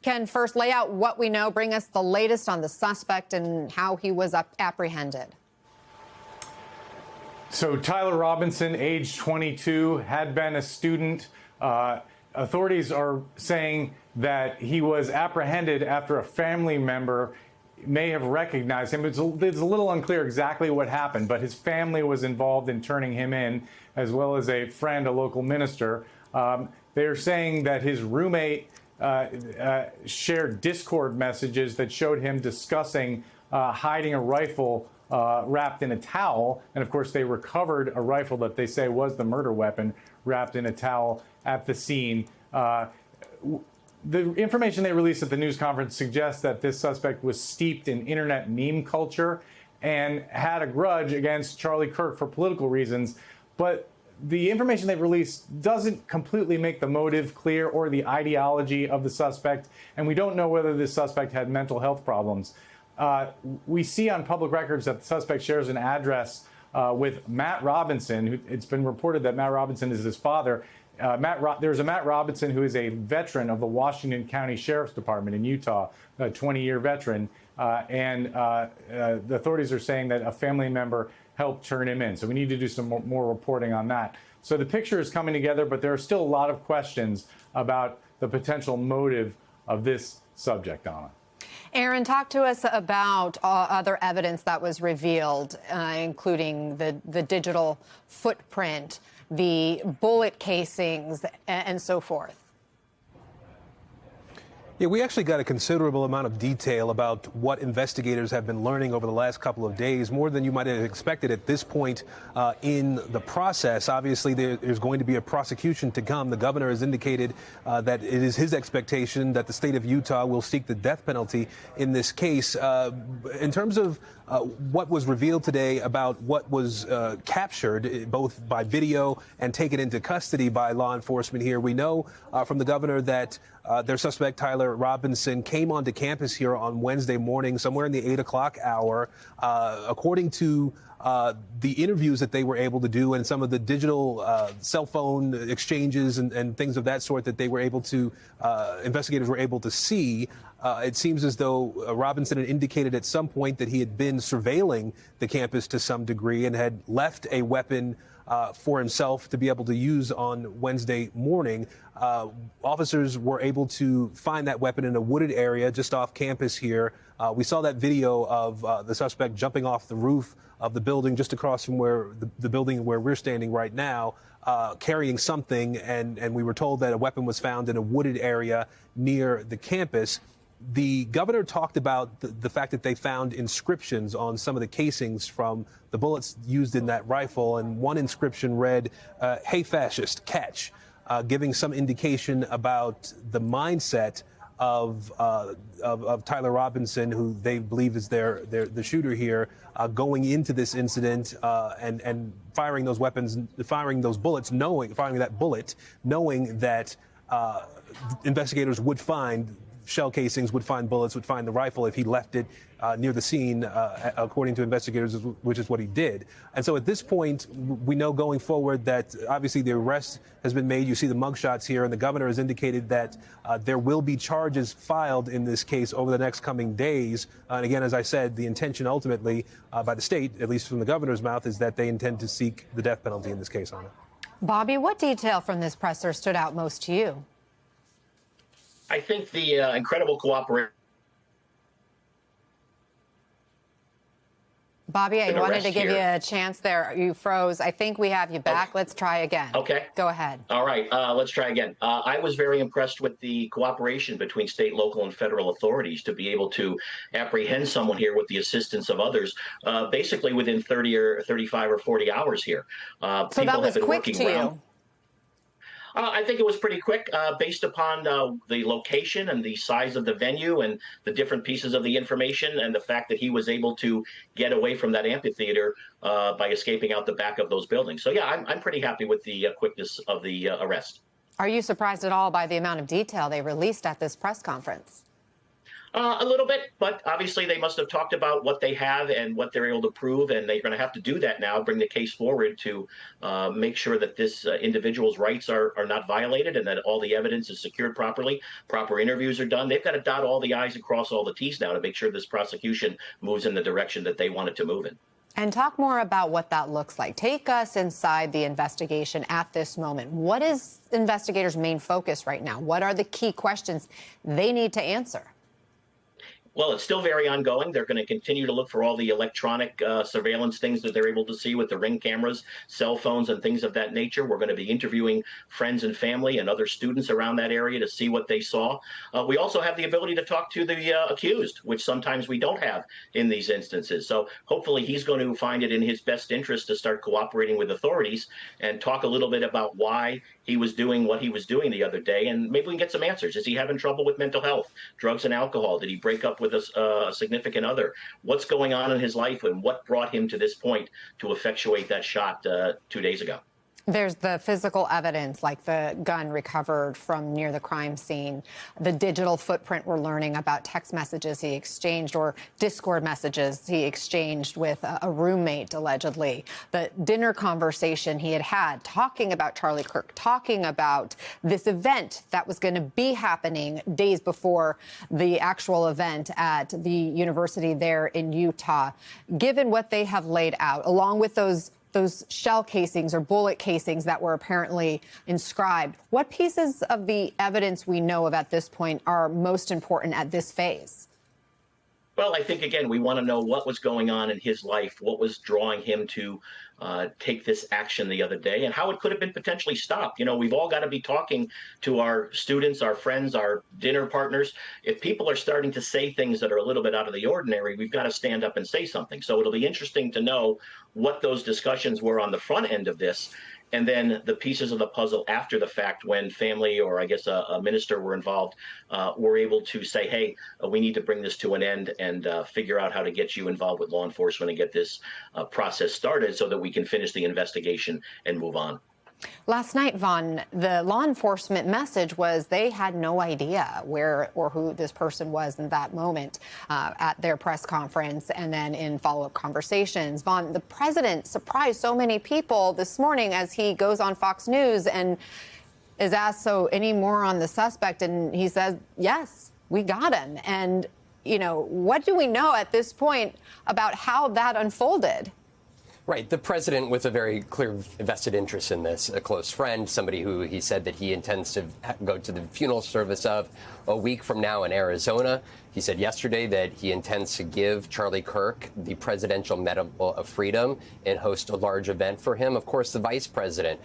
Ken, first lay out what we know. Bring us the latest on the suspect and how he was apprehended. So Tyler Robinson, age 22, had been a student. Authorities are saying that he was apprehended after a family member may have recognized him. It's a little unclear exactly what happened, but his family was involved in turning him in, as well as a friend, a local minister. They're saying that his roommate shared Discord messages that showed him discussing hiding a rifle wrapped in a towel. And of course, they recovered a rifle that they say was the murder weapon wrapped in a towel at the scene. The information they released at the news conference suggests that this suspect was steeped in internet meme culture and had a grudge against Charlie Kirk for political reasons. But the information they've released doesn't completely make the motive clear or the ideology of the suspect. And we don't know whether this suspect had mental health problems. We see on public records that the suspect shares an address with Matt Robinson. It's been reported that Matt Robinson is his father. There's a Matt Robinson who is a veteran of the Washington County Sheriff's Department in Utah, a 20-year veteran. And the authorities are saying that a family member helped turn him in. So we need to do some more reporting on that. So the picture is coming together, but there are still a lot of questions about the potential motive of this subject, Anna. Aaron, talk to us about other evidence that was revealed, including the digital footprint, the bullet casings, and so forth. Yeah, we actually got a considerable amount of detail about what investigators have been learning over the last couple of days, more than you might have expected at this point in the process. Obviously, there's going to be a prosecution to come. The governor has indicated that it is his expectation that the state of Utah will seek the death penalty in this case. In terms of what was revealed today about what was captured, both by video and taken into custody by law enforcement here, we know from the governor that their suspect, Tyler Robinson, came onto campus here on Wednesday morning, somewhere in the 8 o'clock hour. According to the interviews that they were able to do and some of the digital cell phone exchanges and things of that sort that they were able to, investigators were able to see, it seems as though Robinson had indicated at some point that he had been surveilling the campus to some degree and had left a weapon for himself to be able to use on Wednesday morning. Officers were able to find that weapon in a wooded area just off campus here. We saw that video of the suspect jumping off the roof of the building just across from where the building where we're standing right now, carrying something, and we were told that a weapon was found in a wooded area near the campus. The governor talked about the fact that they found inscriptions on some of the casings from the bullets used in that rifle, and one inscription read, "Hey fascist, catch," giving some indication about the mindset of Tyler Robinson, who they believe is the shooter here, going into this incident and firing those weapons, firing that bullet, knowing that investigators would find shell casings, would find bullets, would find the rifle if he left it near the scene, according to investigators, which is what he did. And so at this point, we know going forward that obviously the arrest has been made. You see the mugshots here, and the governor has indicated that there will be charges filed in this case over the next coming days. And again, as I said, the intention ultimately by the state, at least from the governor's mouth, is that they intend to seek the death penalty in this case on it. Bobby, what detail from this presser stood out most to you? I think the incredible cooperation. Bobby, I wanted to give you a chance there. You froze. I think we have you back. Let's try again. Okay. Go ahead. All right. Let's try again. I was very impressed with the cooperation between state, local, and federal authorities to be able to apprehend someone here with the assistance of others, basically within 30 or 35 or 40 hours here. So that was quick to you. I think it was pretty quick based upon the location and the size of the venue and the different pieces of the information and the fact that he was able to get away from that amphitheater by escaping out the back of those buildings. So, yeah, I'm pretty happy with the quickness of the arrest. Are you surprised at all by the amount of detail they released at this press conference? A little bit, but obviously they must have talked about what they have and what they're able to prove, and they're going to have to do that now, bring the case forward to make sure that this individual's rights are not violated and that all the evidence is secured properly, proper interviews are done. They've got to dot all the I's and cross all the T's now to make sure this prosecution moves in the direction that they want it to move in. And talk more about what that looks like. Take us inside the investigation at this moment. What is investigators' main focus right now? What are the key questions they need to answer? Well, it's still very ongoing. They're going to continue to look for all the electronic surveillance things that they're able to see with the Ring cameras, cell phones, and things of that nature. We're going to be interviewing friends and family and other students around that area to see what they saw. We also have the ability to talk to the accused, which sometimes we don't have in these instances. So hopefully he's going to find it in his best interest to start cooperating with authorities and talk a little bit about why he was doing what he was doing the other day. And maybe we can get some answers. Is he having trouble with mental health, drugs and alcohol? Did he break up with a significant other? What's going on in his life and what brought him to this point to effectuate that shot 2 days ago? There's the physical evidence, like the gun recovered from near the crime scene, the digital footprint we're learning about text messages he exchanged or Discord messages he exchanged with a roommate, allegedly, the dinner conversation he had talking about Charlie Kirk, talking about this event that was going to be happening days before the actual event at the university there in Utah. Given what they have laid out, along with those shell casings or bullet casings that were apparently inscribed, what pieces of the evidence we know of at this point are most important at this phase? Well, I think, again, we want to know what was going on in his life, what was drawing him to take this action the other day, and how it could have been potentially stopped. You know, we've all got to be talking to our students, our friends, our dinner partners. If people are starting to say things that are a little bit out of the ordinary, we've got to stand up and say something. So it'll be interesting to know what those discussions were on the front end of this, and then the pieces of the puzzle after the fact when family or I guess a minister were involved, were able to say, hey, we need to bring this to an end and figure out how to get you involved with law enforcement and get this process started so that we can finish the investigation and move on. Last night, Vaughn, the law enforcement message was they had no idea where or who this person was in that moment at their press conference and then in follow-up conversations. Vaughn, the president surprised so many people this morning as he goes on Fox News and is asked, so any more on the suspect? And he says, yes, we got him. And, you know, what do we know at this point about how that unfolded? Right. The president with a very clear vested interest in this, a close friend, somebody who he said that he intends to go to the funeral service of a week from now in Arizona. He said yesterday that he intends to give Charlie Kirk the Presidential Medal of Freedom and host a large event for him. Of course, the vice president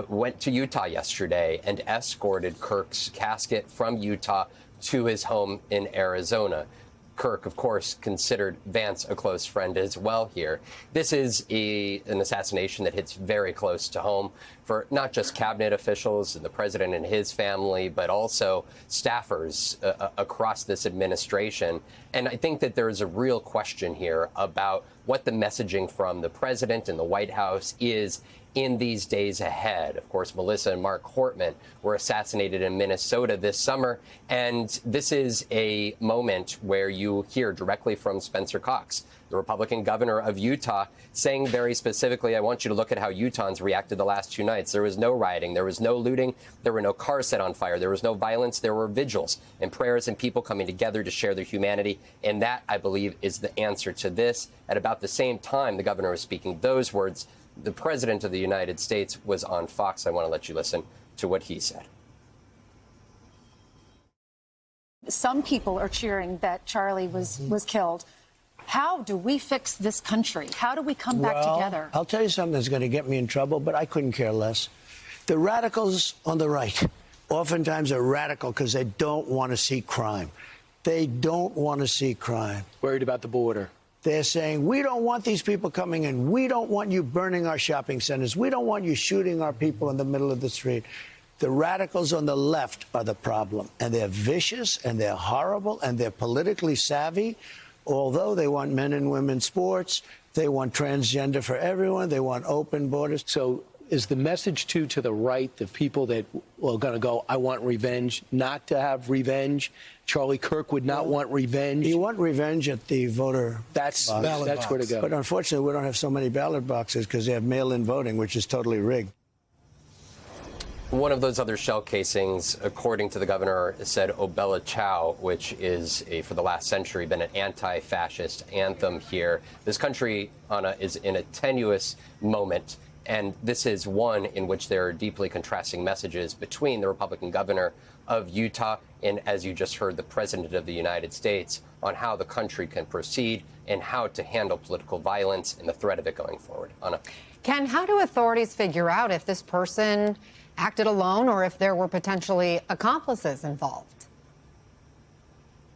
went to Utah yesterday and escorted Kirk's casket from Utah to his home in Arizona. Kirk, of course, considered Vance a close friend as well here. This is an assassination that hits very close to home for not just cabinet officials and the president and his family, but also staffers across this administration. And I think that there is a real question here about what the messaging from the president and the White House is in these days ahead. Of course, Melissa and Mark Hortman were assassinated in Minnesota this summer, and this is a moment where you hear directly from Spencer Cox, the Republican governor of Utah, saying very specifically, I want you to look at how Utahns reacted the last 2 nights. There was no rioting, there was no looting, there were no cars set on fire, there was no violence, there were vigils and prayers and people coming together to share their humanity. And that, I believe, is the answer to this. At about the same time the governor was speaking those words, the president of the United States was on Fox. I want to let you listen to what he said. Some people are cheering that Charlie was killed. How do we fix this country? How do we come back together? I'll tell you something that's going to get me in trouble, but I couldn't care less. The radicals on the right oftentimes are radical because they don't want to see crime. They don't want to see crime. Worried about the border. They're saying, we don't want these people coming in. We don't want you burning our shopping centers. We don't want you shooting our people in the middle of the street. The radicals on the left are the problem. And they're vicious, and they're horrible, and they're politically savvy. Although they want men and women sports, they want transgender for everyone, they want open borders. So is the message to the right, the people that are going to go, I want revenge, not to have revenge? Charlie Kirk would not want revenge. You want revenge at the voter That's box. where to go. But unfortunately, we don't have so many ballot boxes because they have mail-in voting, which is totally rigged. One of those other shell casings, according to the governor, said O Bella Ciao, which is for the last century been an anti-fascist anthem here. This country, Anna, is in a tenuous moment, and this is one in which there are deeply contrasting messages between the Republican governor of Utah and, as you just heard, the president of the United States on how the country can proceed and how to handle political violence and the threat of it going forward. Anna. Ken, how do authorities figure out if this person acted alone or if there were potentially accomplices involved?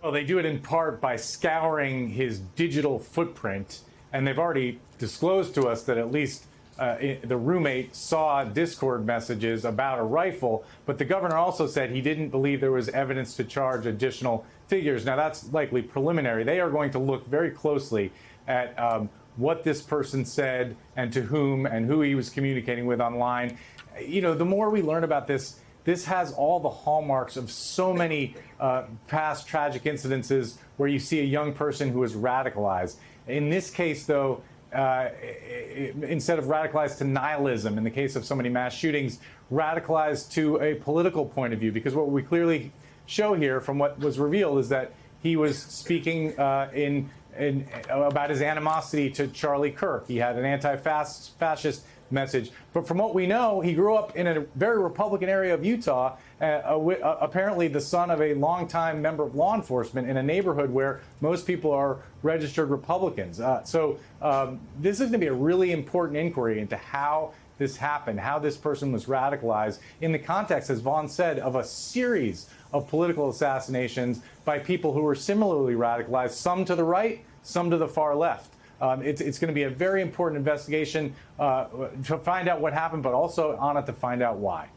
Well, they do it in part by scouring his digital footprint, and they've already disclosed to us that at least the roommate saw Discord messages about a rifle, but the governor also said he didn't believe there was evidence to charge additional figures. Now, that's likely preliminary. They are going to look very closely at what this person said and to whom and who he was communicating with online. You know, the more we learn about this, this has all the hallmarks of so many past tragic incidences where you see a young person who is radicalized. In this case, though, instead of radicalized to nihilism, in the case of so many mass shootings, radicalized to a political point of view. Because what we clearly show here from what was revealed is that he was speaking about his animosity to Charlie Kirk. He had an anti-fascist message. But from what we know, he grew up in a very Republican area of Utah, apparently the son of a longtime member of law enforcement in a neighborhood where most people are registered Republicans. So this is going to be a really important inquiry into how this happened, how this person was radicalized in the context, as Vaughn said, of a series of political assassinations by people who were similarly radicalized, some to the right, some to the far left. It's going to be a very important investigation to find out what happened, but also on it to find out why.